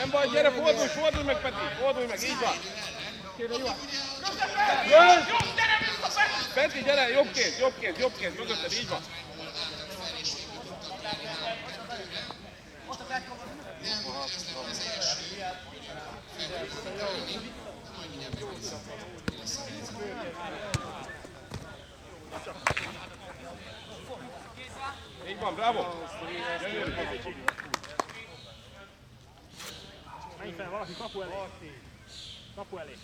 Nem baj, gyere, fordulj meg, Peti! Fordulj meg, így van! Peti, gyere, jobb kéz, mögötted, így van! Így van, bravo! Menj fel, valaki kapu elé! Kapu elé!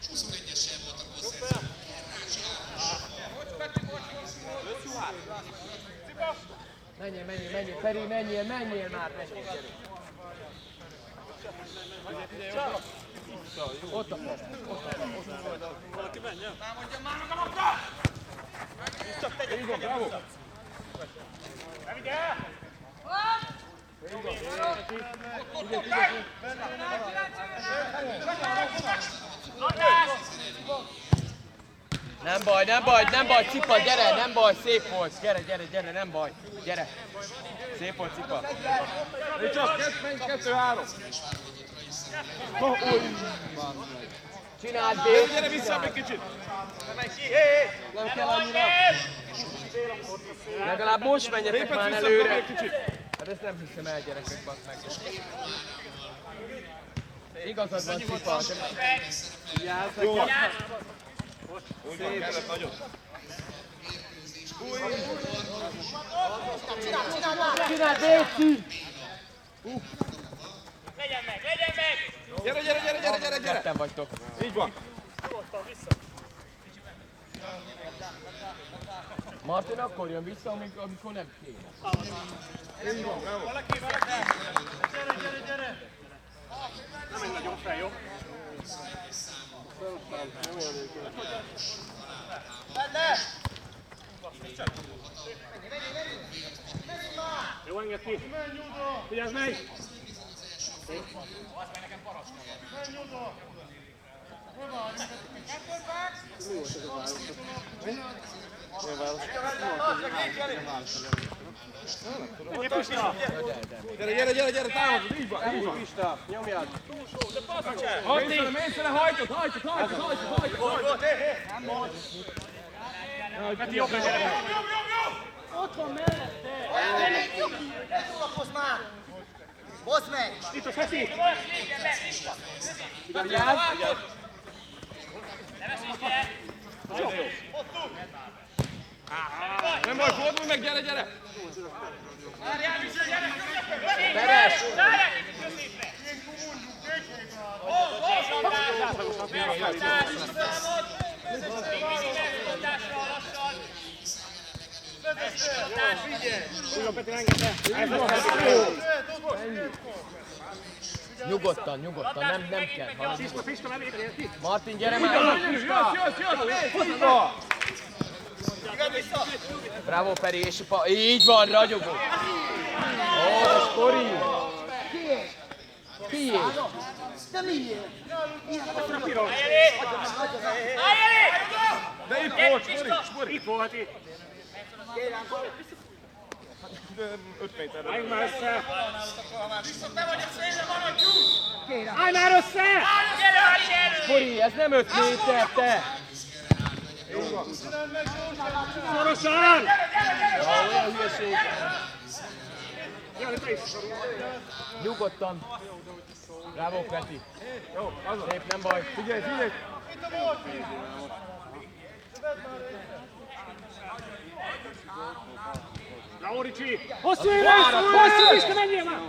21-essel voltak hozzászólók. Menjél, Feri, menjél már, Ott a Valaki menjen! Így van, bravo! Ne vigyel! Nem baj, Cipa, gyere, nem baj, szép volt, gyere, nem baj, gyere. Szép volt, Cipa. Így csak, menj, 2-3. Csináld, Bél. Gyere vissza egy kicsit. Nem kell annyira. Legalább most menjetek már előre. Hát ezt nem hiszem el, gyerekek, basz meg. Igazad van, Cipa. Jó van. Úgy van, kellett nagyon. Csináld, Béci! Legyen meg! Gyere! Ketten vagytok. Így van. Martin akkor jön vissza, amikor nem kéne. Így van, bravo. Gyere! Nem menj nagyon fel, jó? Jó, engedd ki! Vigyázz meg! Gyere, támadod, így van. Pista, nyomjad! Mészele, hajtod! Peti, jobb legyen! Ott van mellette! Ne szórakozz már! Hozd meg! Itt a Peti! Vigyázz! Nagyon jó. Nem baj, fordulj meg, gyere! Peres! Nyugodtan, nem kell. Pista, nem érti? Martin, gyere már! Jössz! Bravo, Feri, és így van, ragyogó! Ó, de Skori! Kié? De miért? De itt volt, Spori! Itt volt, itt! 5 méterre. Álljunk már össze! Állj már össze! Skori, ez nem 5 méter, te! Szorosan! Olyan hülyeség! Jani, te is! Nyugodtan! Bravo, Peti! Jó, azon. Szép, nem baj! Figyelj! Lauricsi! Hosszú éves! Hosszú Pista, menjél már!